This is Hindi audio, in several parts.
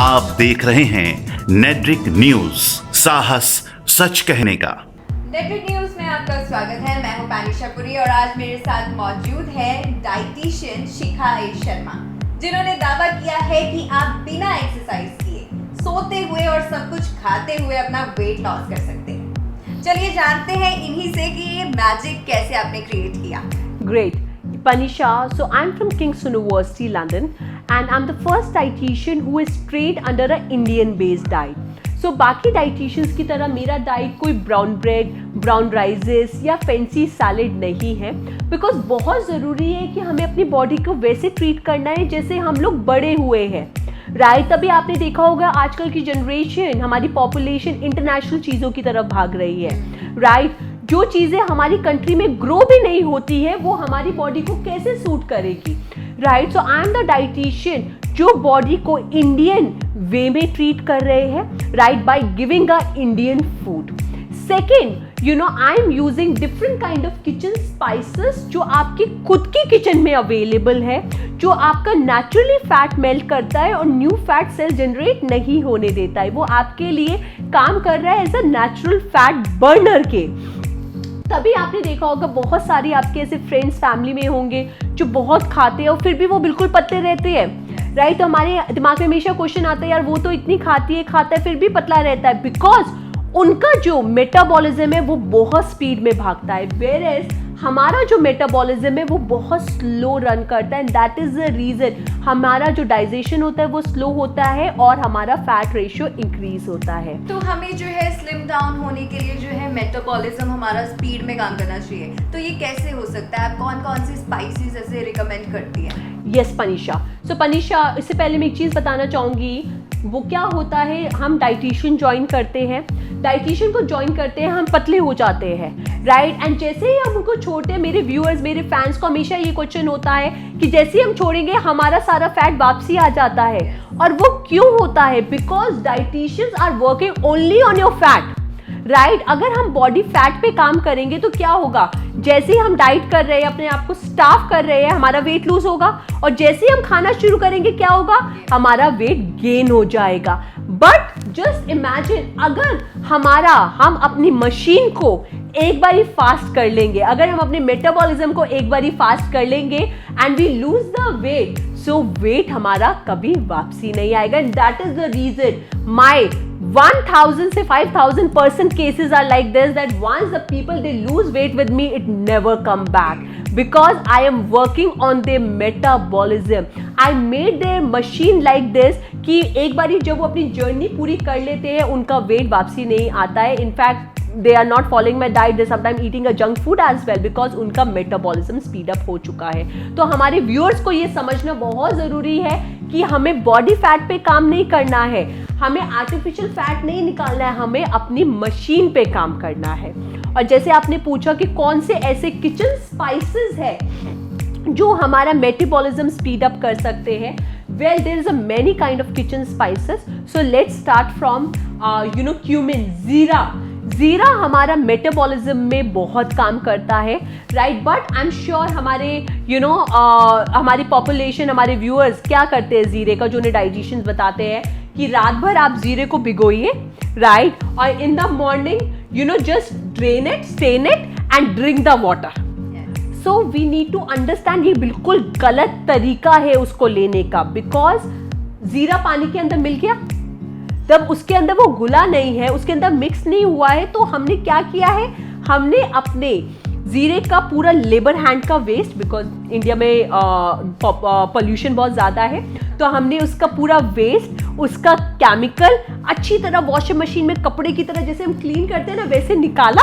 आप देख रहे हैं नेट्रिक न्यूज, साहस सच कहने का। नेट्रिक न्यूज में आपका स्वागत है। मैं हूं पानिशा पुरी और आज मेरे साथ मौजूद है डाइटिशियन शिखा ए शर्मा, जिन्होंने दावा किया है कि आप बिना एक्सरसाइज किए, सोते हुए और सब कुछ खाते हुए अपना वेट लॉस कर सकते हैं। चलिए जानते हैं इन्हीं से कि ये मैजिक कैसे आपने क्रिएट किया। Great. Panisha, so I'm from King's University, London, and I'm the first dietitian who is trained under an Indian-based diet. So बाकी dietitians की तरह मेरा डाइट कोई ब्राउन ब्रेड, ब्राउन राइसेस या फैंसी सैलेड नहीं है, बिकॉज बहुत ज़रूरी है कि हमें अपनी बॉडी को वैसे ट्रीट करना है जैसे हम लोग बड़े हुए हैं, राइट। तभी आपने देखा होगा आजकल की जनरेशन, हमारी पॉपुलेशन इंटरनेशनल चीज़ों की तरफ भाग रही है, राइट। जो चीज़ें हमारी कंट्री में ग्रो भी नहीं होती है वो हमारी बॉडी को कैसे सूट करेगी, right. So I am the dietitian जो बॉडी को इंडियन वे में ट्रीट कर रहे हैं, right, by giving a Indian food. Second, you know, I am using different kind of kitchen spices जो आपकी खुद की किचन में अवेलेबल है, जो आपका नेचुरली फैट मेल्ट करता है और न्यू फैट सेल जनरेट नहीं होने देता है। वो आपके लिए काम कर रहा है as a natural fat burner के। तभी आपने देखा होगा बहुत सारी आपके ऐसे फ्रेंड्स फैमिली में होंगे जो बहुत खाते हैं और फिर भी वो बिल्कुल पतले रहते हैं, राइट। तो हमारे दिमाग में हमेशा क्वेश्चन आता है, यार वो तो इतनी खाता है फिर भी पतला रहता है, बिकॉज उनका जो मेटाबॉलिज्म है वो बहुत स्पीड में भागता है, वेयर एज हमारा जो मेटाबॉलिज्म है वो बहुत स्लो रन करता है। And that is the reason हमारा जो डाइजेशन होता है वो स्लो होता है और हमारा फैट रेशियो इंक्रीज होता है। तो हमें जो है स्लिम डाउन होने के लिए जो है मेटाबॉलिज्म हमारा स्पीड में काम करना चाहिए, तो ये कैसे हो सकता है? आप कौन कौन सी स्पाइसेस ऐसे रिकमेंड करती हैं? यस पनीशा, सो पनीशा, इससे पहले मैं एक चीज़ बताना चाहूँगी। वो क्या होता है, हम डाइटिशियन ज्वाइन करते हैं, डाइटिशियन को ज्वाइन करते हैं, हम पतले हो जाते हैं, राइट। एंड जैसे ही हम उनको छोड़ते हैं, मेरे व्यूअर्स, मेरे फैंस को हमेशा ये क्वेश्चन होता है कि जैसे ही हम छोड़ेंगे हमारा सारा फैट वापसी आ जाता है। और वो क्यों होता है? Because dietitians are working only on your fat, right. अगर हम बॉडी फैट पे काम करेंगे तो क्या होगा, जैसे ही हम डाइट कर रहे हैं, अपने आप को स्टाफ कर रहे हैं, हमारा वेट लूज होगा, और जैसे ही हम खाना शुरू करेंगे क्या होगा, हमारा वेट गेन हो जाएगा। बट जस्ट इमेजिन, अगर हम अपनी मशीन को एक बारी फास्ट कर लेंगे, अगर हम अपने मेटाबॉलिज्म को एक बारी फास्ट कर लेंगे and we lose the weight, so weight हमारा कभी वापसी नहीं आएगा। And that is the reason my 1000 से 5000% cases are like this, that once the people they lose weight with me, it never come back, because I am working on their metabolism. I made their machine like this कि एक बारी जब वो अपनी जर्नी पूरी कर लेते हैं उनका वेट वापसी नहीं आता है। In fact they are not following my diet, they sometimes eating a junk food as well, because उनका मेटाबॉलिज्म स्पीड अप हो चुका है। तो हमारे व्यूअर्स को ये समझना बहुत ज़रूरी है कि हमें बॉडी फैट पे काम नहीं करना है, हमें आर्टिफिशियल फैट नहीं निकालना है, हमें अपनी मशीन पे काम करना है। और जैसे आपने पूछा कि कौन से ऐसे किचन स्पाइसेस है जो हमारा मेटाबॉलिज्म स्पीड अप कर सकते हैं, well there is a many kind of kitchen spices, so let's start from cumin, जीरा हमारा मेटाबॉलिज्म में बहुत काम करता है, right. But I am sure हमारे हमारी पॉपुलेशन, हमारे व्यूअर्स क्या करते हैं जीरे का, जो उन्हें डाइटिशियंस बताते हैं कि रात भर आप जीरे को भिगोइए, राइट, और in the morning just drain it, strain it and drink the water. So we need to understand ये बिल्कुल गलत तरीका है उसको लेने का, बिकॉज जीरा पानी के अंदर मिल गया, तब उसके अंदर वो घुला नहीं है, उसके अंदर मिक्स नहीं हुआ है, तो हमने क्या किया है, हमने अपने जीरे का पूरा लेबर हैंड का वेस्ट, बिकॉज इंडिया में पोल्यूशन बहुत ज़्यादा है, तो हमने उसका पूरा वेस्ट, उसका केमिकल अच्छी तरह वॉशिंग मशीन में कपड़े की तरह जैसे हम क्लीन करते हैं ना, वैसे निकाला,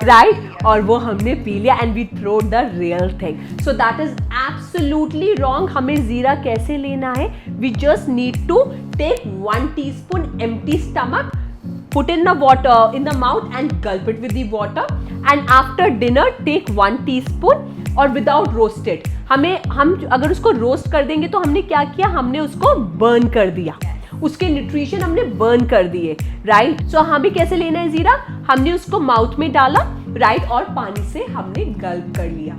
राइट, और वो हमने पी लिया and we throw the real thing. So that is absolutely wrong. हमें जीरा कैसे लेना है, we just need to take 1 teaspoon empty stomach, put in the water in the mouth and gulp it with the water, and after dinner take 1 teaspoon और without roasted। हम अगर उसको रोस्ट कर देंगे तो हमने क्या किया, हमने उसको बर्न कर दिया, उसके न्यूट्रिशन हमने बर्न कर दिए, राइट। सो हमें कैसे लेना है जीरा, हमने उसको माउथ में डाला, राइट, और पानी से हमने गल्प कर लिया।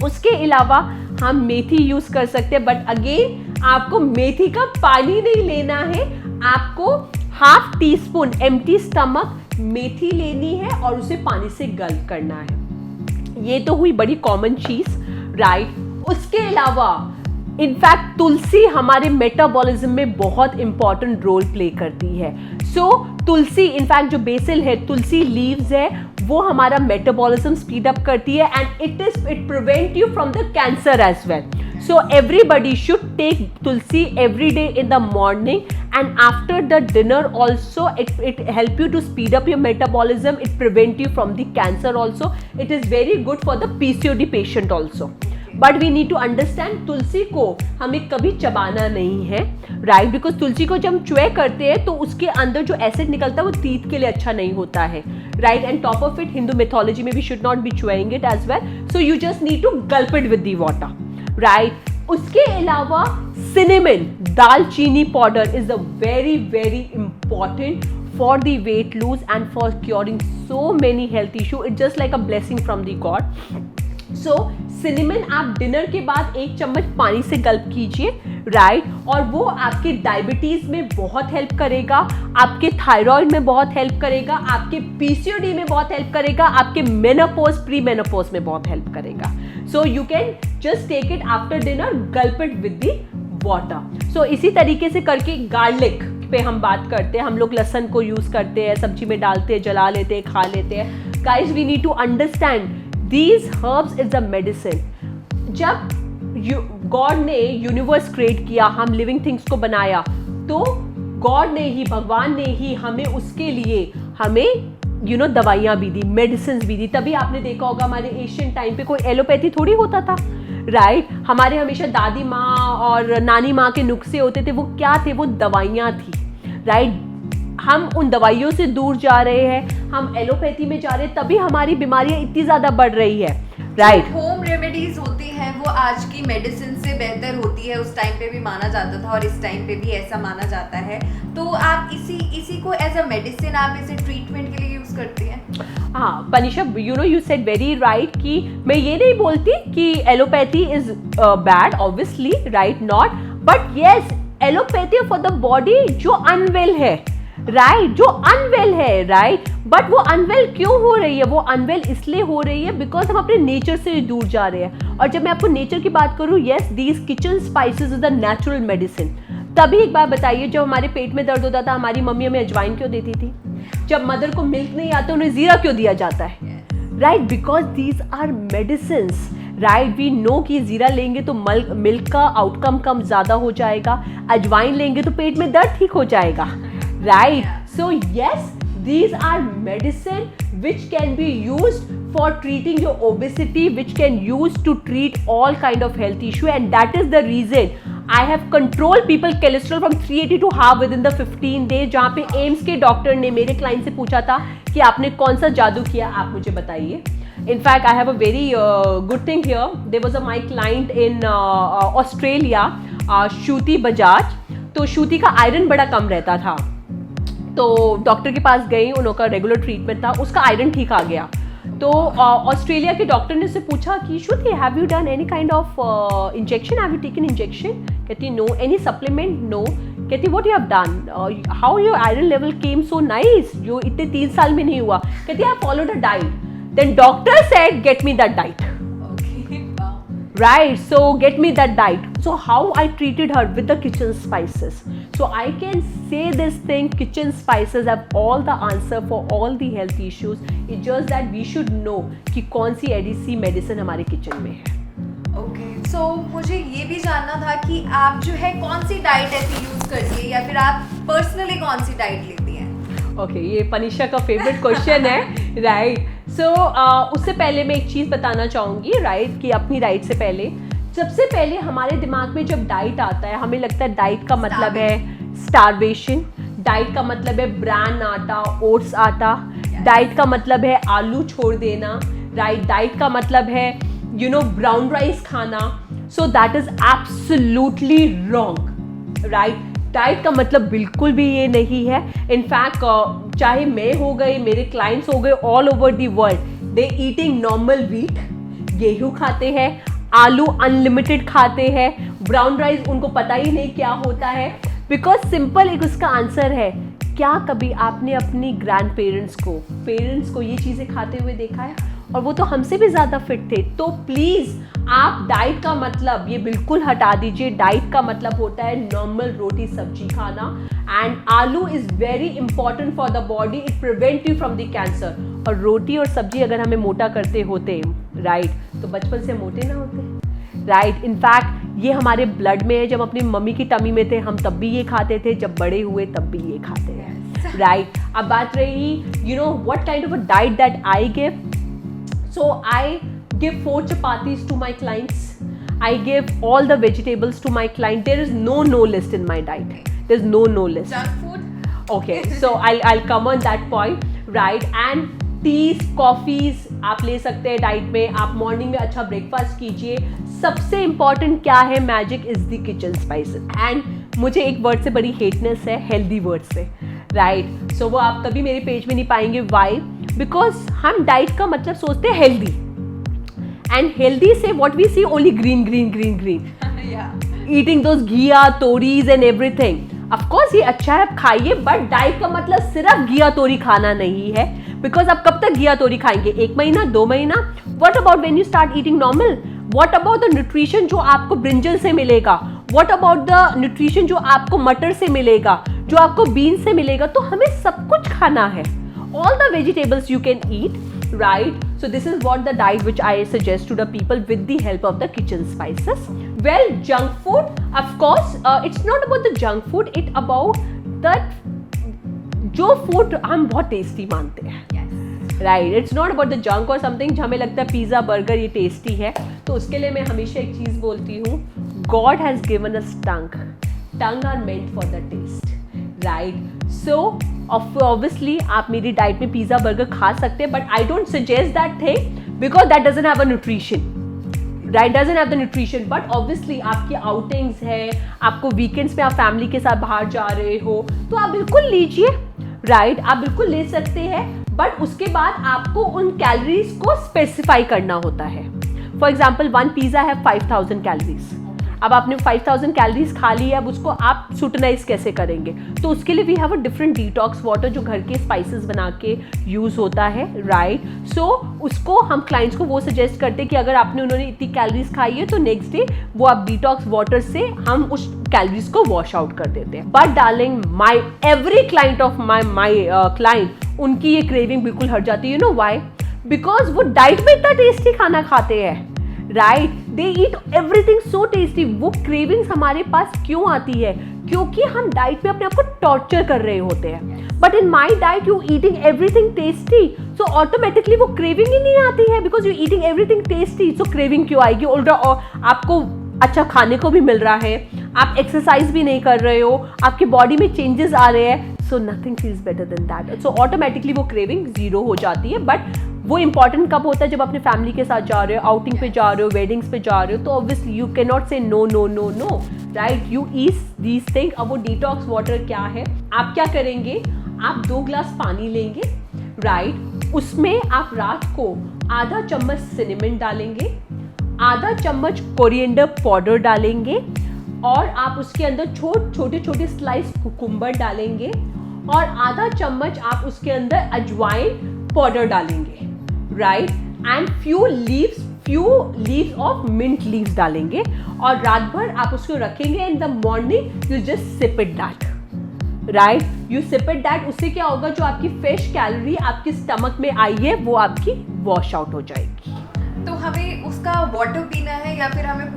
उसके अलावा हम मेथी यूज कर सकते हैं, बट अगेन आपको मेथी का पानी नहीं लेना है, आपको half teaspoon empty stomach मेथी लेनी है और उसे पानी से गल्प करना है। ये तो हुई बड़ी कॉमन चीज, राइट। उसके अलावा इनफैक्ट तुलसी हमारे मेटाबॉलिज्म में बहुत इंपॉर्टेंट रोल प्ले करती है। सो तुलसी इनफैक्ट जो बेसिल है, तुलसी लीव्स है, वो हमारा मेटाबॉलिज्म स्पीड अप करती है and it prevent you from the cancer as well. So everybody should take tulsi every day in the morning and after the dinner also. It help you to speed up your metabolism. It prevent you from the cancer also. It is very good for the PCOD patient also. But we need to understand तुलसी को हमें कभी चबाना नहीं है, राइट, बिकॉज तुलसी को जब हम च्वे करते हैं तो उसके अंदर जो एसिड निकलता है वो टीथ के लिए अच्छा नहीं होता है, right. And top of it Hindu mythology में we should not be chewing it as well, so you just need to gulp it with the water, right. उसके अलावा cinnamon, dalchini powder is a very very important for the weight lose and for curing so many health issue. It's just like a blessing from the god. So cinnamon आप डिनर के बाद 1 चम्मच पानी से गल्प कीजिए, राइट, और वो आपके डायबिटीज में बहुत हेल्प करेगा, आपके थायराइड में बहुत हेल्प करेगा, आपके पीसीओडी में बहुत हेल्प करेगा, आपके मेनोपॉज प्री मेनोपॉज में बहुत हेल्प करेगा। So you can just take it after dinner, gulp it with the water. So इसी तरीके से करके गार्लिक पे हम बात करते हैं, हम लोग लहसुन को यूज करते हैं, सब्जी में डालते हैं, जला लेते हैं, खा लेते हैं। Guys we need to understand these herbs is a medicine। जब गॉड ने यूनिवर्स क्रिएट किया, हम लिविंग थिंग्स को बनाया, तो गॉड ने ही, भगवान ने ही हमें उसके लिए हमें दवाइयाँ भी दी, मेडिसिन भी दी। तभी आपने देखा होगा हमारे एशियन टाइम पे कोई एलोपैथी थोड़ी होता था, राइट। हमारे हमेशा दादी माँ और नानी माँ के नुस्खे होते थे, वो क्या थे, वो दवाइयाँ थी, राइट। हम उन दवाइयों से दूर जा रहे हैं, हम एलोपैथी में जा रहे हैं, तभी हमारी बीमारियां इतनी ज्यादा बढ़ रही है, राइट। होम रेमेडीज होती हैं वो आज की मेडिसिन से बेहतर होती है, उस टाइम पे भी माना जाता था और इस टाइम पे भी ऐसा माना जाता है। तो आप इसी को एज अ मेडिसिन, आप इसे ट्रीटमेंट के लिए यूज करती हैं? हाँ पनिशा, यू सेड वेरी राइट कि मैं ये नहीं बोलती कि allopathy is bad, obviously, right, not, but yes allopathy for the body जो अनवेल है, राइट, जो अनवेल है, राइट। बट वो अनवेल क्यों हो रही है? वो अनवेल इसलिए हो रही है बिकॉज हम अपने नेचर से दूर जा रहे हैं। और जब मैं आपको नेचर की बात करूँ, yes, these kitchen spices is the natural medicine. तभी एक बार बताइए, जब हमारे पेट में दर्द होता था, हमारी मम्मी हमें अजवाइन क्यों देती थी? जब मदर को मिल्क नहीं आता, उन्हें जीरा क्यों दिया जाता है? Right, because these are medicines, right. We know कि जीरा लेंगे तो मिल्क का आउटकम कम ज़्यादा हो जाएगा, अजवाइन लेंगे तो पेट में दर्द ठीक हो जाएगा, right? So yes, these are medicine which can be used for treating your obesity, which can use to treat all kind of health issue, and that is the reason I have controlled people cholesterol from 380 to half within the 15 days। जहाँ पे एम्स के डॉक्टर ने मेरे क्लाइंट से पूछा था कि आपने कौन सा जादू किया, आप मुझे बताइए। In fact, I have a very good thing here. There was my client in Australia, श्रुति बजाज। तो श्रुति का आयरन बड़ा कम रहता था, तो डॉक्टर के पास गई, उनका रेगुलर ट्रीटमेंट था, उसका आयरन ठीक आ गया। तो ऑस्ट्रेलिया के डॉक्टर ने उससे पूछा कि Shruti, have you done any kind of injection, have you taken injection? कहती नो। Any supplement? नो। कहती what you have done, how your iron level came so nice, जो इतने 3 साल में नहीं हुआ? कहती I followed a diet. Then doctor said get me that diet, right? So get me that diet. So how I treated her with the kitchen spices. So I can say this thing, kitchen spices have all the answer for all the health issues. It's just that we should know कि कौन सी एडिसी मेडिसिन हमारे किचन में है। ओके, सो मुझे ये भी जानना था कि आप जो है कौन सी डाइट ऐसी यूज करती है, या फिर आप पर्सनली कौन सी डाइट लेती हैं? ओके, ये पनिशा का फेवरेट क्वेश्चन है, राइट। सो उससे पहले मैं एक चीज़ बताना चाहूँगी, राइट, कि अपनी डाइट से पहले, सबसे पहले हमारे दिमाग में जब डाइट आता है, हमें लगता है डाइट का मतलब है स्टारवेशन, डाइट का मतलब है ब्रांड आटा, ओट्स आटा, डाइट का मतलब है आलू छोड़ देना, राइट, डाइट का मतलब है ब्राउन राइस खाना। सो that is absolutely wrong, right. Diet का मतलब बिल्कुल भी ये नहीं है। इनफैक्ट चाहे मैं हो गई, मेरे क्लाइंट्स हो गए, all over the world, they eating normal wheat, गेहूँ खाते हैं, आलू अनलिमिटेड खाते हैं, ब्राउन राइस उनको पता ही नहीं क्या होता है। बिकॉज सिंपल एक उसका आंसर है, क्या कभी आपने अपनी ग्रैंड पेरेंट्स को ये चीज़ें खाते हुए देखा है? और वो तो हमसे भी ज़्यादा फिट थे। तो प्लीज़ आप डाइट का मतलब ये बिल्कुल हटा दीजिए। डाइट का मतलब होता है नॉर्मल रोटी सब्जी खाना, एंड आलू is very important for the body, it prevent you from the cancer. और रोटी और सब्जी अगर हमें मोटा करते होते, राइट, तो बचपन से मोटे ना होते, राइट। इनफैक्ट ये हमारे ब्लड में है। जब अपनी मम्मी की टमी में थे हम तब भी ये खाते थे, जब बड़े हुए तब भी ये खाते हैं, राइट। अब बात रही you know what kind of a diet that I give. So I give 4 chapatis to my clients. I give all the vegetables to my client. There is no list in my diet. There's no list. Junk food? Okay, so I'll come on that point, right? And teas, coffees आप ले सकते हैं डाइट में। आप मॉर्निंग में अच्छा ब्रेकफास्ट कीजिए। सबसे इम्पॉर्टेंट क्या है, magic is the kitchen spices. And मुझे एक वर्ड से बड़ी हेटनेस है, हेल्दी वर्ड से, राइट। सो वो आप कभी मेरे पेज में नहीं पाएंगे। वाई? बिकॉज हम डाइट का मतलब सोचते हैं हेल्दी, एंड हेल्दी से what we see only green eating those घिया तोरीज एंड एवरीथिंग। ऑफ कोर्स ये अच्छा है, आप खाइए, बट डाइट का मतलब सिर्फ घिया तोरी खाना नहीं है। बिकॉज आप कब तक घिया तोरी खाएंगे? 1 महीना, 2 महीना? What about when you start eating normal? What about the nutrition जो आपको ब्रिंजल से मिलेगा? व्हाट अबाउट द न्यूट्रिशन जो आपको मटर से मिलेगा, जो आपको बीन से मिलेगा? तो हमें सब कुछ खाना है। All the vegetables you can eat, right? So this is what the diet which I suggest to the people with the help of the kitchen spices. Well, junk food, of course, it's not about the junk food, it's about that जो food हम बहुत tasty मानते हैं, right? It's not about the junk or something हमें लगता है पिज़्ज़ा बर्गर ये tasty है। तो उसके लिए मैं हमेशा एक चीज़ बोलती हूँ, God has given us tongue are meant for the taste, right? So obviously आप मेरी डाइट में पिज़्ज़ा बर्गर खा सकते हैं, but I don't suggest that thing because that doesn't have a nutrition, right, doesn't have the nutrition. But obviously आपकी आउटिंग्स है, आपको वीकेंड्स में आप फैमिली के साथ बाहर जा रहे हो तो आप बिल्कुल लीजिए, राइट, आप बिल्कुल ले सकते हैं, बट उसके बाद आपको उन कैलोरीज को स्पेसिफाई करना होता है। फॉर एग्जाम्पल 1 पिज़्ज़ा है 5000 कैलोरीज। अब आपने 5000 कैलोरीज खा ली है, अब उसको आप सुटनाइज कैसे करेंगे? तो उसके लिए we have a different detox water जो घर के स्पाइसेस बना के यूज़ होता है, राइट। सो उसको हम क्लाइंट्स को वो सजेस्ट करते हैं कि अगर आपने उन्होंने इतनी कैलोरीज खाई है तो नेक्स्ट डे वो आप डिटॉक्स वाटर से हम उस कैलोरीज को वॉश आउट कर देते हैं। But darling, my every client of my client, उनकी ये क्रेविंग बिल्कुल हट जाती है। You know why? बिकॉज वो डाइट में इतना टेस्टी खाना खाते हैं, राइट, दे ईट एवरीथिंग सो टेस्टी। वो क्रेविंग्स हमारे पास क्यों आती है? क्योंकि हम डाइट में अपने आप को टॉर्चर कर रहे होते हैं। But in my diet you eating everything tasty, so automatically वो क्रेविंग ही नहीं आती है, because you eating everything tasty. So craving क्यों आएगी? उल्टा आपको अच्छा खाने को भी मिल रहा है, आप एक्सरसाइज भी नहीं कर रहे हो, आपकी बॉडी में चेंजेस आ रहे हैं, so nothing feels better than that. So automatically वो क्रेविंग जीरो हो जाती है। बट वो इंपॉर्टेंट कब होता है? जब अपने फैमिली के साथ जा रहे हो, आउटिंग पे जा रहे हो, वेडिंग्स पे जा रहे हो, तो obviously you can not say no no no no, right, you eat these thing. अब वो डिटॉक्स वाटर क्या है? आप क्या करेंगे? आप 2 ग्लास पानी लेंगे, राइट, उसमें आप रात को आधा चम्मच सिनेमन डालेंगे, आधा चम्मच कोरिएंडर पाउडर डालेंगे, और आप उसके अंदर छोटे छोटे स्लाइस कुकुम्बर डालेंगे, और आधा चम्मच आप उसके अंदर अजवाइन पाउडर डालेंगे, right, and few leaves of mint leaves डालेंगे, और रात भर आप उसको रखेंगे। In the morning you just sip it that, right, you sip it that. उससे क्या होगा? जो आपकी फ्रेश कैलोरी आपकी स्टमक में आई है वो आपकी वॉश आउट हो जाएगी। तो हमें उसका वाटर पीना है या फिर हमें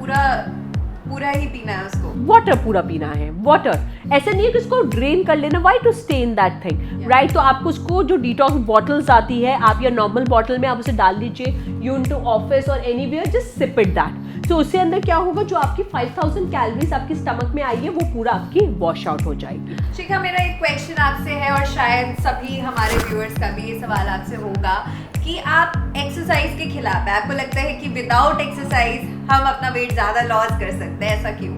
पूरा ही पीना है उसको? वाटर पूरा पीना है, वाटर। ऐसा नहीं है कि उसको ड्रेन कर लेना, why to stay in that thing, right. तो आपको उसको जो डिटॉक्स बॉटल्स आती है, आप या नॉर्मल बॉटल में आप उसे डाल दीजिए, यू इन टू ऑफिस और anywhere, just sip it that. तो उससे अंदर क्या होगा? जो आपकी 5000 कैलोरीज आपकी स्टमक में आई है वो पूरा आपकी वॉश आउट हो जाएगी। शिखा, मेरा एक क्वेश्चन आपसे है, और शायद सभी हमारे व्यूअर्स का भी ये सवाल आपसे होगा कि आप एक्सरसाइज के खिलाफ है, आपको लगता है कि विदाउट एक्सरसाइज हम अपना वेट ज़्यादा लॉस कर सकते हैं, ऐसा क्यों?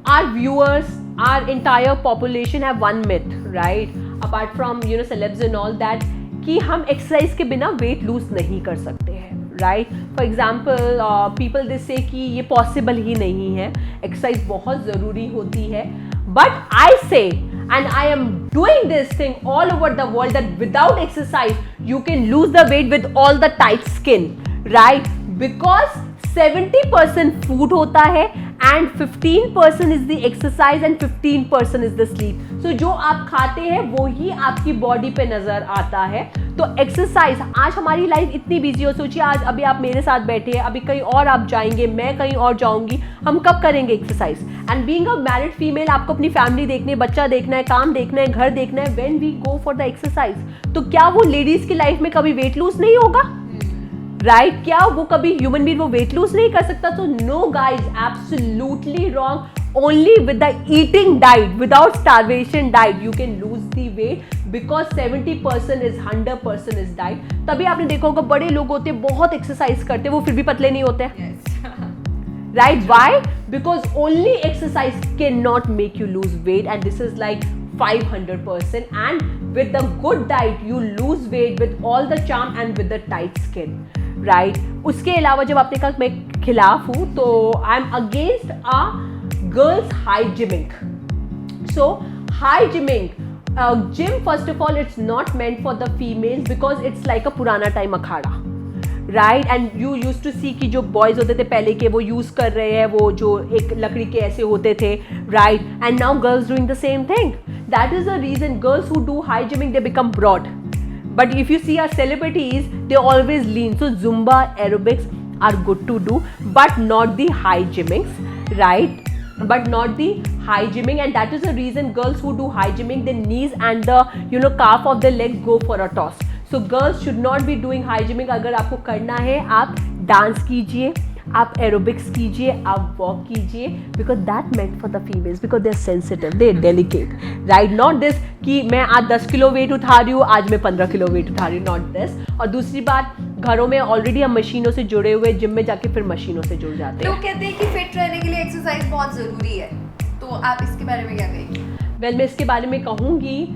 Our viewers, our entire population have one myth, right? Apart from celebs and all that, कि हम एक्सरसाइज के बिना वेट लूज नहीं कर सकते हैं, right. For example people they से कि ये पॉसिबल ही नहीं है, एक्सरसाइज बहुत ज़रूरी होती है। But I say, and I am doing this thing all over the world, that without exercise you can lose the weight with all the tight skin, right? Because 70% food होता है and 15% is the exercise and 15% is the sleep. So जो आप खाते हैं वो ही आपकी बॉडी पे नजर आता है. तो एक्सरसाइज, आज हमारी लाइफ इतनी बिजी हो, सोचिए आज अभी आप मेरे साथ बैठे हैं, अभी कहीं और आप जाएंगे, मैं कहीं और जाऊंगी, हम कब करेंगे exercise? And being a married female, आपको अपनी फैमिली देखनी है, बच्चा देखना है, काम देखना है, घर देखना है. When we go for the exercise, तो क्या वो लेडीज की लाइफ में कभी वेट लूज नहीं होगा? राइट? क्या वो कभी ह्यूमन बीइंग वो वेट लूज नहीं कर सकता? तो no guys, absolutely wrong. Only with the eating diet, without starvation diet, you can lose the weight, because 70% is 100% is diet. तभी आपने देखा होगा बड़े लोग होते हैं, बहुत एक्सरसाइज करते हैं, वो फिर भी पतले नहीं होते. Right? Why? Because only exercise cannot make you lose weight, and this is like 500%. And with the good diet, you lose weight with all the charm and with the tight skin. Right? उसके अलावा जब आपने कहा मैं खिलाफ हूँ, तो I am against girls high gymming. So high gymming, gym first of all, it's not meant for the females because it's like a purana time akhada, right? And you used to see कि जो boys होते थे पहले के, वो use कर रहे हैं वो जो एक लकड़ी के ऐसे होते थे, right? And now girls doing the same thing. That is the reason girls who do high gymming, they become broad. But if you see our celebrities, they always lean. So Zumba, aerobics are good to do, but not the high gymmings, right? But not the high gymming, and that is the reason girls who do high gymming, their knees and the calf of the legs go for a toss. So girls should not be doing high gymming. अगर आपको करना है, आप डांस कीजिए, आप एरोबिक्स कीजिए, आप वॉक कीजिए, because that meant for the females, because they are sensitive, they are delicate, right? Not this कि मैं आज 10 किलो वेट उठा रही हूँ, आज मैं 15 किलो वेट उठा रही हूँ, not this. और दूसरी बात, घरों में ऑलरेडी हम मशीनों से जुड़े हुए, जिम में जाके फिर मशीनों से जुड़ जाते हैं. लोग कहते हैं कि फिट रहने के लिए एक्सरसाइज बहुत जरूरी है, तो आप इसके बारे में क्या कहेंगे? वेल, मैं इसके बारे में कहूँगी,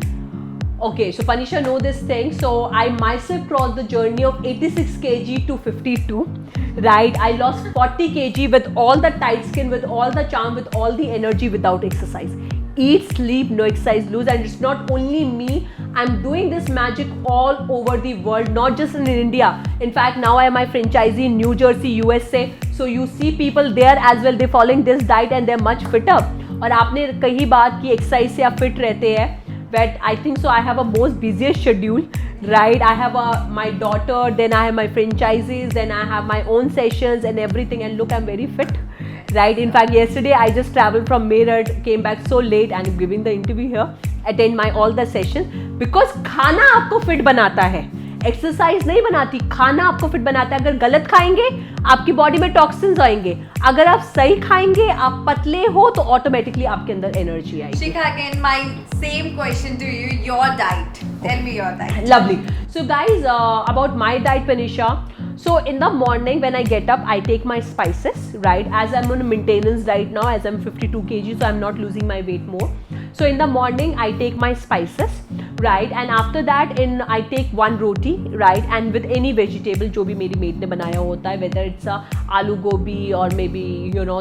okay, so Panisha know this thing. So I myself crossed the journey of 86 kg to 52, right? I lost 40 kg with all the tight skin, with all the charm, with all the energy, without exercise. Eat, sleep, no exercise, lose. And it's not only me, I'm doing this magic all over the world, not just in India. In fact, now I have my franchisee in New Jersey, USA. So you see people there as well, they're following this diet and they're much fitter. और आपने कही बात कि एक्सरसाइज से आप फिट रहते हैं, but I think so I have a most busiest schedule, right? I have my daughter, then I have my franchises, then I have my own sessions and everything, and look, I'm very fit, right? In fact, yesterday I just traveled from Meerut, came back so late and giving the interview here, attend my all the sessions, because खाना आपको फिट बनाता है, एक्सरसाइज नहीं बनाती. खाना आपको फिट बनाता है. अगर गलत खाएंगे, आपकी बॉडी में टॉक्सिन्स आएंगे. अगर आप सही खाएंगे, आप पतले हो, तो ऑटोमेटिकली आपके अंदर एनर्जी आएगी. Shikha, again my same question to you, your diet. Tell me your diet. Lovely. So guys, about my diet, Panisha. So in the morning when I get up, I take my spices, right? As I'm on a maintenance diet now, as I'm 52 kg, so I'm not losing my weight more. So in the morning I take my spices, right? And after that I take one roti, right? And with any vegetable जो भी मेरी मेट ने बनाया होता है, whether it's a आलू गोभी or maybe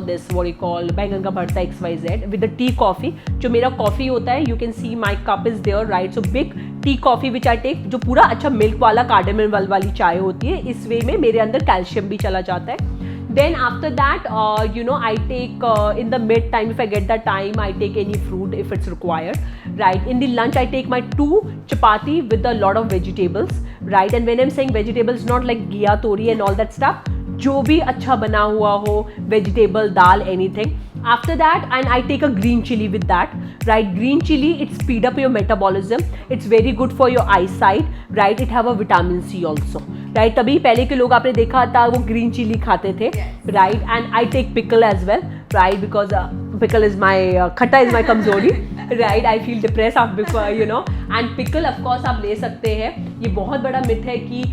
this what you call बैंगन का भरता XYZ, with the tea coffee. जो मेरा कॉफ़ी होता है, you can see my cup is there, right? So big T coffee which I take, जो पूरा अच्छा मिल्क वाला कार्डेमन वाली चाय होती है. इस वे में मेरे अंदर कैल्शियम भी चला जाता है. Then after that, I take in the mid time, if I get the time, I take any fruit if it's required, right? In the lunch, I take my 2 chapati with a lot of vegetables, right? And when I'm saying vegetables, not like ghiya, tori and all that stuff, जो भी अच्छा बना हुआ हो, vegetable, dal, anything. After that, and I take a green chili with that, right? Green chili, it speed up your metabolism. It's very good for your eyesight, right? It have a vitamin C also, right? तभी पहले के लोग आपने देखा था वो green chili खाते थे, right? And I take pickle as well, right? Because pickle is my खट्टा is my कमजोरी, right? I feel depressed after and pickle of course आप ले सकते हैं. ये बहुत बड़ा मिथ है कि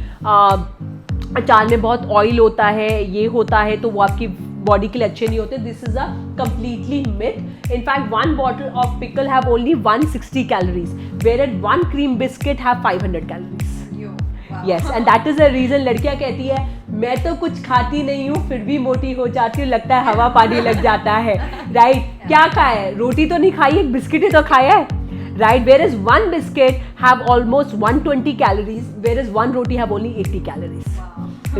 अचार में बहुत ऑयल होता है, ये होता है, तो वो आपकी बॉडी के लिए अच्छे नहीं होते. This is a completely myth. In fact, one bottle of pickle have only 160 calories, whereas one cream biscuit have 500 calories. Wow. Yes, and that is the reason लड़कियां कहती है मैं तो कुछ खाती नहीं हूँ फिर भी मोटी हो जाती हूँ, लगता है हवा पानी लग जाता है, राइट? क्या खाया है? रोटी तो नहीं खाई, एक बिस्किट ही तो खाया है, right? Whereas one biscuit have almost 120 calories, whereas one roti have only 80 calories,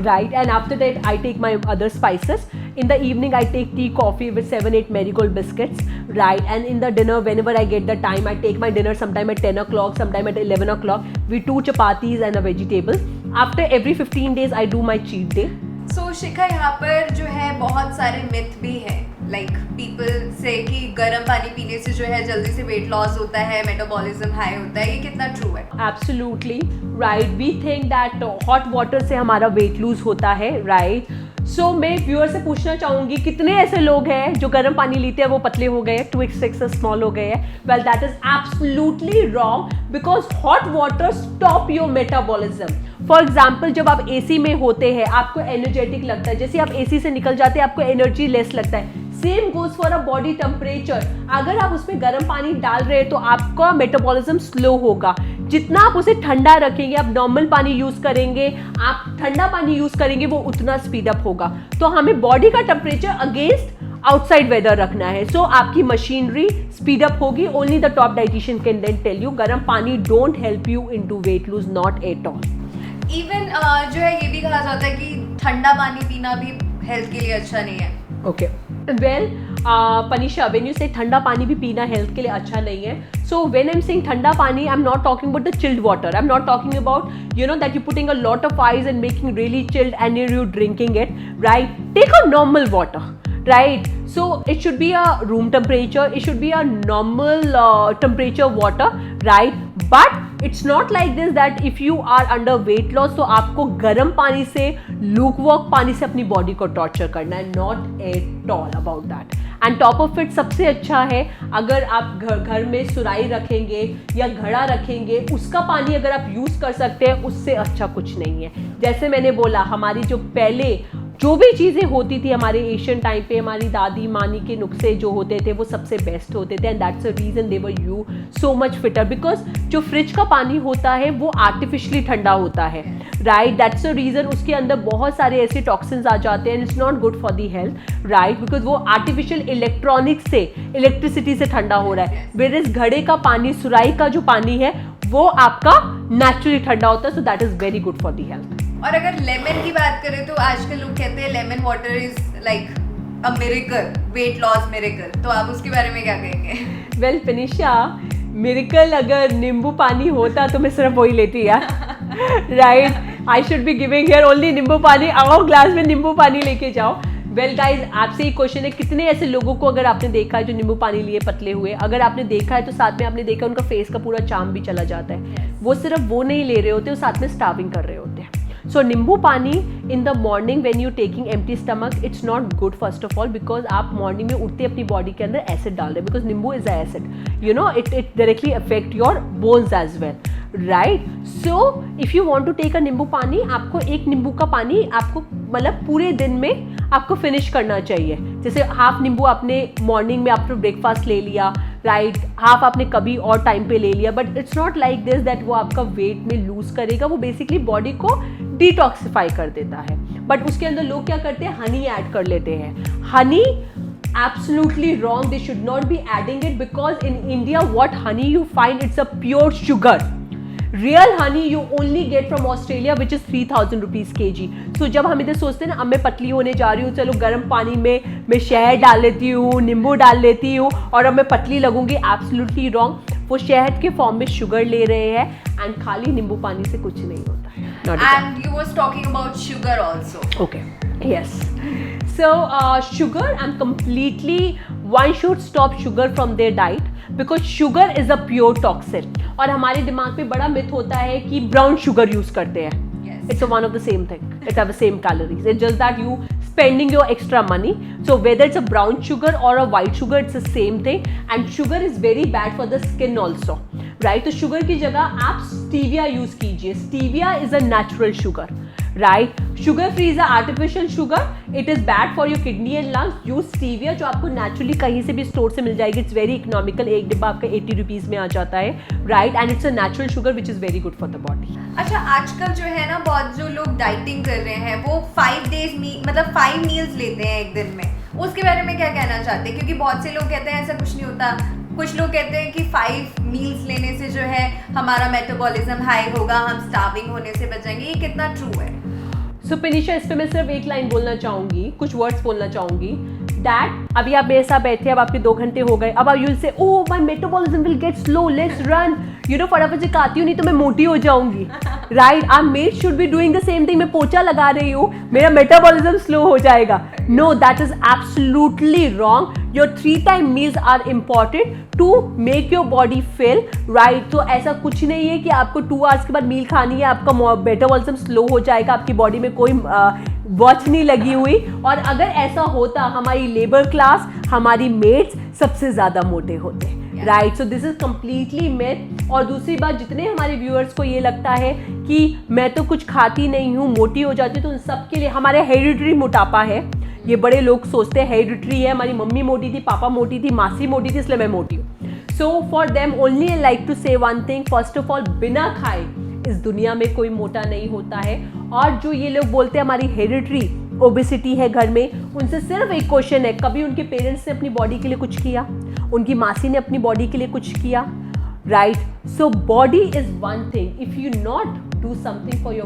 right? And after that I take my other spices. In the evening I take tea, coffee with 7-8 marigold biscuits, right? And in the dinner, whenever I get the time, I take my dinner sometime at 10 o'clock, sometime at 11 o'clock with 2 chapatis and a vegetable. After every 15 days I do my cheat day. सो शिखा, यहाँ पर जो है बहुत सारे मिथ भी हैं, लाइक पीपल से कि गर्म पानी पीने से जो है जल्दी से वेट लॉस होता है, मेटाबॉलिज्म हाई होता है, ये कितना ट्रू है? Absolutely right. We think that hot water से हमारा weight lose होता है, right? So मैं व्यूअर से पूछना चाहूँगी कितने ऐसे लोग हैं जो गर्म पानी लेते हैं वो पतले हो गए हैं, 2x स्मॉल हो गए हैं? Well, that is absolutely wrong because hot water stop your metabolism. For example, जब आप एसी में होते हैं आपको एनर्जेटिक लगता है, जैसे आप एसी से निकल जाते हैं आपको एनर्जी लेस लगता है. Same goes for a body temperature. अगर आप उसमें गर्म पानी डाल रहे हैं तो आपका मेटाबॉलिज्म स्लो होगा. जितना आप उसे ठंडा रखेंगे, आप नॉर्मल पानी यूज करेंगे, आप ठंडा पानी यूज करेंगे, वो उतना स्पीड अप होगा. तो हमें बॉडी का टेम्परेचर अगेंस्ट आउटसाइड वेदर रखना है. सो आपकी मशीनरी स्पीड अप होगी. Only the top dietitian can then tell you गर्म पानी don't help you in to weight lose, not at all. Even जो है ये भी कहा जाता है कि ठंडा पानी पीना भी हेल्थ के लिए अच्छा नहीं है. ओके, वेल पनीशा, व्हेन यू से ठंडा पानी भी पीना हेल्थ के लिए अच्छा नहीं है, so when I am saying ठंडा पानी, I am not talking about the chilled water. I am not talking about you know that you putting a lot of ice and making really chilled and you drinking it, right? Take a normal water, right? So it should be a room temperature, it should be a normal temperature water, right? But it's not like this that if you are under weight loss तो आपको गर्म पानी से, lukewarm पानी से अपनी बॉडी को टॉर्चर करना है. Not at all about that. And top of it सबसे अच्छा है अगर आप घर में सुराही रखेंगे या घड़ा रखेंगे, उसका पानी अगर आप यूज़ कर सकते हैं, उससे अच्छा कुछ नहीं है. जैसे मैंने बोला, हमारी जो पहले जो भी चीज़ें होती थी हमारे एशियन टाइम पे, हमारी दादी मानी के नुस्खे जो होते थे वो सबसे बेस्ट होते थे. And that's the reason they were you so much fitter, because जो फ्रिज का पानी होता है वो आर्टिफिशियली ठंडा होता है, राइट? दैट्स द रीज़न उसके अंदर बहुत सारे ऐसे टॉक्सिन्स आ जाते हैं and it's not good for the health, right? Because वो आर्टिफिशियल इलेक्ट्रॉनिक्स से, इलेक्ट्रिसिटी से ठंडा हो रहा है. वेयरएज घड़े का पानी, सुराही का जो पानी है वो आपका नेचुरली ठंडा होता है. So that is very good for the health. और अगर लेमन की बात करें तो आजकल लोग कहते हैं lemon water is like a miracle, weight loss miracle. तो आप उसके बारे में क्या कहेंगे? वेल पनीशा, मिरेकल अगर नींबू पानी होता तो मैं सिर्फ वही लेती यार, right? I should be giving here only नींबू पानी. आओ ग्लास में नींबू पानी लेके जाओ. वेल गाइज, आपसे एक क्वेश्चन है, कितने ऐसे लोगों को अगर आपने देखा है जो नींबू पानी लिए पतले हुए? अगर आपने देखा है तो साथ में आपने देखा उनका फेस का पूरा चार्म भी चला जाता है. वो सिर्फ वो नहीं ले रहे होते, वो साथ में स्टार्विंग कर रहे होते हैं. सो नींबू पानी इन the morning when you taking empty stomach, it's not good first of all, because आप मॉर्निंग में उठते अपनी बॉडी के अंदर एसिड डाल रहे हैं, because nimbu is a acid, you know it directly affect your bones as well, right? So if you want to take a nimbu pani, आपको एक नींबू का पानी आपको मतलब पूरे दिन में आपको फिनिश करना चाहिए. जैसे हाफ नींबू आपने मॉर्निंग में आफ्टर ब्रेकफास्ट ले लिया, राइट? हाफ आपने कभी और टाइम पे ले लिया, but it's not like this that वो आपका वेट में लूज करेगा. वो बेसिकली बॉडी को डिटॉक्सिफाई कर देता है. बट उसके अंदर लोग क्या करते हैं, हनी ऐड कर लेते हैं. Honey absolutely wrong, they should not be adding it, because in India what honey you find, it's a pure sugar. Real honey you only get from Australia, which is 3000 rupees kg. So जब हम इधर सोचते हैं ना, अब मैं पतली होने जा रही हूँ, चलो गर्म पानी में मैं शहद डाल लेती हूँ, नींबू डाल लेती हूँ और अब मैं पतली लगूंगी. Absolutely wrong. वो शहद के फॉर्म में शुगर ले रहे हैं एंड खाली नींबू पानी से कुछ नहीं होता है. And you was talking about sugar also. Okay. Yes. So sugar, and completely one should stop sugar from their diet because sugar is a pure toxin. और हमारे दिमाग पे बड़ा मिथ होता है कि ब्राउन शुगर यूज करते हैं. Yes. It's one of the same thing. It have the same calories. It's just that you spending your extra money. So whether it's a brown sugar or a white sugar, it's the same thing. And sugar is very bad for the skin also. Right? तो शुगर की जगह आप स्टीविया यूज कीजिए. Stevia is a natural sugar, right. Sugar free is artificial sugar, it is bad for your kidney and lungs. Use stevia जो आपको नेचुरली कहीं से भी स्टोर से मिल जाएगी, इट्स वेरी इकोनॉमिकल, एक डिब्बा आपका 80 रुपीज में आ जाता है, right, and it's a natural sugar which is very good for the body. अच्छा, आजकल जो है ना, बहुत जो लोग डाइटिंग कर रहे हैं वो 5 डेज मतलब 5 मील्स लेते हैं एक दिन में, उसके बारे में क्या कहना चाहते हैं? क्योंकि बहुत से लोग कहते हैं ऐसा कुछ नहीं होता, कुछ लोग कहते हैं कि 5 मील्स लेने से जो है हमारा मेटाबॉलिज्म हाई होगा, हम स्टार्विंग होने से बचेंगे, ये कितना ट्रू है? सो पनीशा, इस पे मैं सिर्फ एक लाइन बोलना चाहूंगी, कुछ वर्ड्स बोलना चाहूंगी। दैट अभी आप मेरे साथ बैठे, अब आपके 2 घंटे हो गए, अब you will say oh my metabolism will get slow, let's run, you know, फटाफट से खाती हूँ नहीं तो मैं मोटी हो जाऊंगी, right. Our maid should be doing the same thing. मैं पोछा लगा रही हूँ, मेरा मेटाबॉलिज्म स्लो हो जाएगा। No, that is absolutely wrong. Your 3 time meals are important to make your body fill, right. तो ऐसा कुछ नहीं है कि आपको 2 आवर्स के बाद मील खानी है, आपका मेटाबॉलिज्म स्लो हो जाएगा, आपकी बॉडी में कोई वॉच नहीं लगी हुई। और अगर ऐसा होता, हमारी लेबर क्लास, हमारी मेट्स सबसे ज्यादा मोटे होते, right. So this is completely myth. और दूसरी बात, जितने हमारे व्यूअर्स को ये लगता है कि मैं तो कुछ खाती नहीं हूँ, मोटी हो जाती हूँ, तो उन सब के लिए हमारे हेरिडिटरी मोटापा है। ये बड़े लोग सोचते हैं हेरिडिटरी है, हमारी मम्मी मोटी थी, पापा मोटी थी, मासी मोटी थी, इसलिए मैं मोटी हूँ। So for them only I like to say one thing, first of all, बिना खाए इस दुनिया में कोई मोटा नहीं होता है। और जो ये लोग बोलते हैं हमारी हेरिडिटरी ओबेसिटी है घर में, उनसे सिर्फ एक क्वेश्चन है, कभी उनके पेरेंट्स ने अपनी बॉडी के लिए कुछ किया? उनकी मासी ने अपनी बॉडी के लिए कुछ किया? Right. So body is one thing, if you not do something for your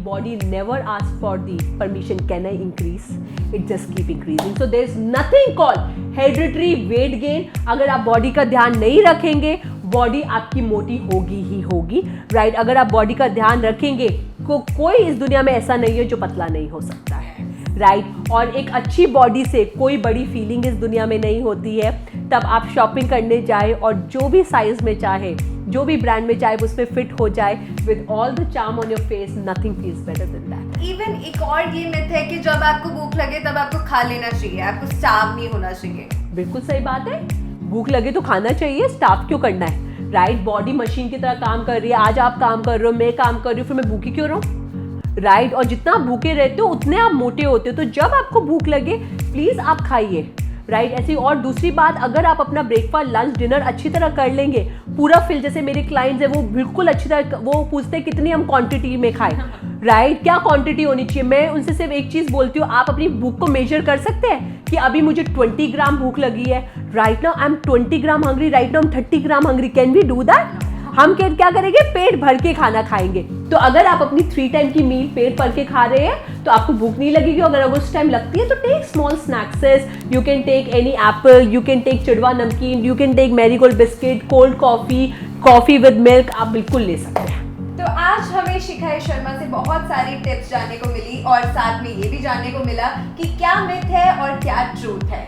body never asks for the permission, can I increase? It just keep increasing. So there's nothing called hereditary weight gain. अगर आप बॉडी का ध्यान नहीं रखेंगे, बॉडी आपकी मोटी होगी ही होगी, राइट। अगर आप बॉडी का ध्यान रखेंगे, कोई इस दुनिया में ऐसा नहीं है जो पतला नहीं हो सकता है, राइट। और एक अच्छी बॉडी से कोई बड़ी फीलिंग इस दुनिया में नहीं होती है। तब आप शॉपिंग करने जाए और जो भी साइज में चाहे, जो भी ब्रांड में चाहे, उसमें फिट हो जाए, with all the charm on your face, nothing feels better than that. Even एक और ये मिथ है कि जब आपको भूख लगे तब आपको खा लेना चाहिए, आपको स्टार्व नहीं होना चाहिए। बिल्कुल सही बात है, भूख लगे तो खाना चाहिए, स्टार्व क्यों करना है, राइट। बॉडी मशीन की तरह काम कर रही है, आज आप काम कर रहे हो, मैं काम कर रही हूँ, फिर मैं भूखी क्यों रहूँ, राइट। और जितना आप भूखे रहते हो उतने आप मोटे होते हो। तो जब आपको भूख लगे प्लीज आप खाइए, राइट। ऐसी और दूसरी बात, अगर आप अपना ब्रेकफास्ट, लंच, डिनर अच्छी तरह कर लेंगे, पूरा फिल, जैसे मेरे क्लाइंट्स है वो बिल्कुल अच्छी तरह, वो पूछते हैं कितनी हम क्वांटिटी में खाएं, राइट, क्या क्वांटिटी होनी चाहिए। मैं उनसे सिर्फ एक चीज बोलती हूँ, आप अपनी भूख को मेजर कर सकते हैं कि अभी मुझे 20 ग्राम भूख लगी है, right now I am 20 gram hungry, right now I am 30 gram hungry, can we do that? हम क्या करेंगे, पेट भर के खाना खाएंगे। तो अगर आप अपनी 3 टाइम की मील पेट भर के खा रहे हैं तो आपको भूख नहीं लगेगी। अगर उस टाइम लगती है तो take small snacks, you can take any apple, you can take chiwda namkeen, you can take marigold biscuit, cold coffee with milk, आप बिल्कुल ले सकते हैं। तो आज हमें शिखा शर्मा से बहुत सारी टिप्स जानने को मिली और साथ में ये भी जानने को मिला कि क्या मिथ है और क्या ट्रूथ है।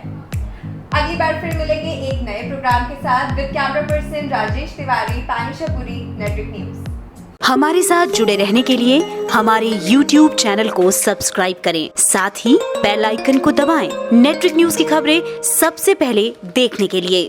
अगली बार फिर मिलेंगे एक नए प्रोग्राम के साथ with camera person Rajesh Tiwari, पानिशापुरी, नेटवर्क न्यूज। हमारे साथ जुड़े रहने के लिए हमारे YouTube चैनल को सब्सक्राइब करें, साथ ही बेल आइकन को दबाएं। नेटवर्क न्यूज की खबरें सबसे पहले देखने के लिए।